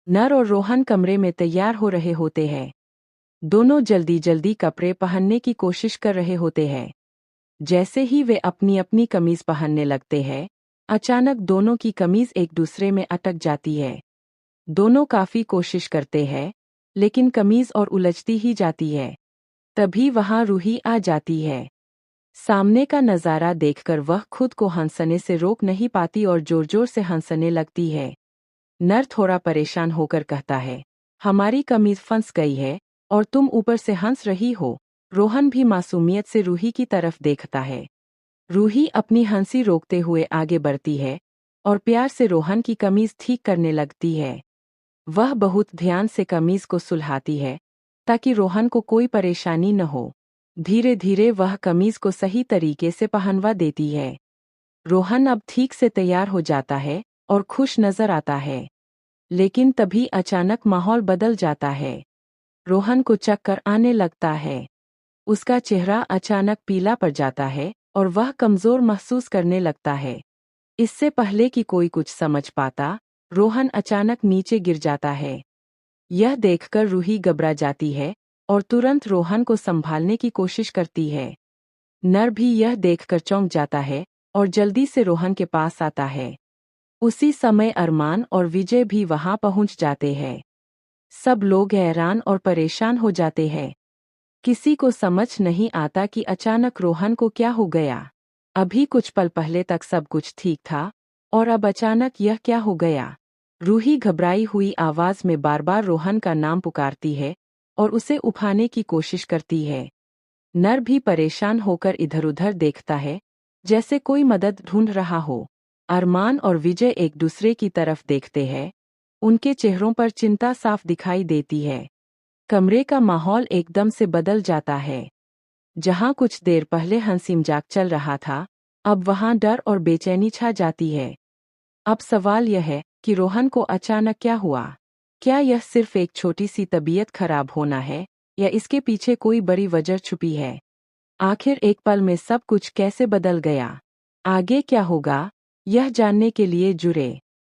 नर और रोहन कमरे में तैयार हो रहे होते हैं। दोनों जल्दी जल्दी कपड़े पहनने की कोशिश कर रहे होते हैं। जैसे ही वे अपनी अपनी कमीज पहनने लगते हैं, अचानक दोनों की कमीज एक दूसरे में अटक जाती है। दोनों काफी कोशिश करते हैं, लेकिन कमीज और उलझती ही जाती है। तभी वहां रूही आ जाती है। सामने का नजारा देखकर वह खुद को हंसने से रोक नहीं पाती और जोर जोर से हंसने लगती है। नर थोड़ा परेशान होकर कहता है, हमारी कमीज फंस गई है और तुम ऊपर से हंस रही हो। रोहन भी मासूमियत से रूही की तरफ देखता है। रूही अपनी हंसी रोकते हुए आगे बढ़ती है और प्यार से रोहन की कमीज ठीक करने लगती है। वह बहुत ध्यान से कमीज को सुलझाती है ताकि रोहन को कोई परेशानी न हो। धीरे धीरे वह कमीज को सही तरीके से पहनवा देती है। रोहन अब ठीक से तैयार हो जाता है और खुश नजर आता है। लेकिन तभी अचानक माहौल बदल जाता है। रोहन को चक्कर आने लगता है। उसका चेहरा अचानक पीला पड़ जाता है और वह कमजोर महसूस करने लगता है। इससे पहले कि कोई कुछ समझ पाता, रोहन अचानक नीचे गिर जाता है। यह देखकर रूही घबरा जाती है और तुरंत रोहन को संभालने की कोशिश करती है। नर भी यह देखकर चौंक जाता है और जल्दी से रोहन के पास आता है। उसी समय अरमान और विजय भी वहां पहुंच जाते हैं। सब लोग हैरान और परेशान हो जाते हैं। किसी को समझ नहीं आता कि अचानक रोहन को क्या हो गया। अभी कुछ पल पहले तक सब कुछ ठीक था और अब अचानक यह क्या हो गया। रूही घबराई हुई आवाज में बार बार रोहन का नाम पुकारती है और उसे उठाने की कोशिश करती है। नर भी परेशान होकर इधर-उधर देखता है, जैसे कोई मदद ढूंढ रहा हो। अरमान और विजय एक दूसरे की तरफ देखते हैं। उनके चेहरों पर चिंता साफ दिखाई देती है। कमरे का माहौल एकदम से बदल जाता है। जहां कुछ देर पहले हंसी मजाक चल रहा था, अब वहां डर और बेचैनी छा जाती है। अब सवाल यह है कि रोहन को अचानक क्या हुआ? क्या यह सिर्फ एक छोटी सी तबीयत खराब होना है, या इसके पीछे कोई बड़ी वजह छुपी है? आखिर एक पल में सब कुछ कैसे बदल गया? आगे क्या होगा? यह जानने के लिए जुड़े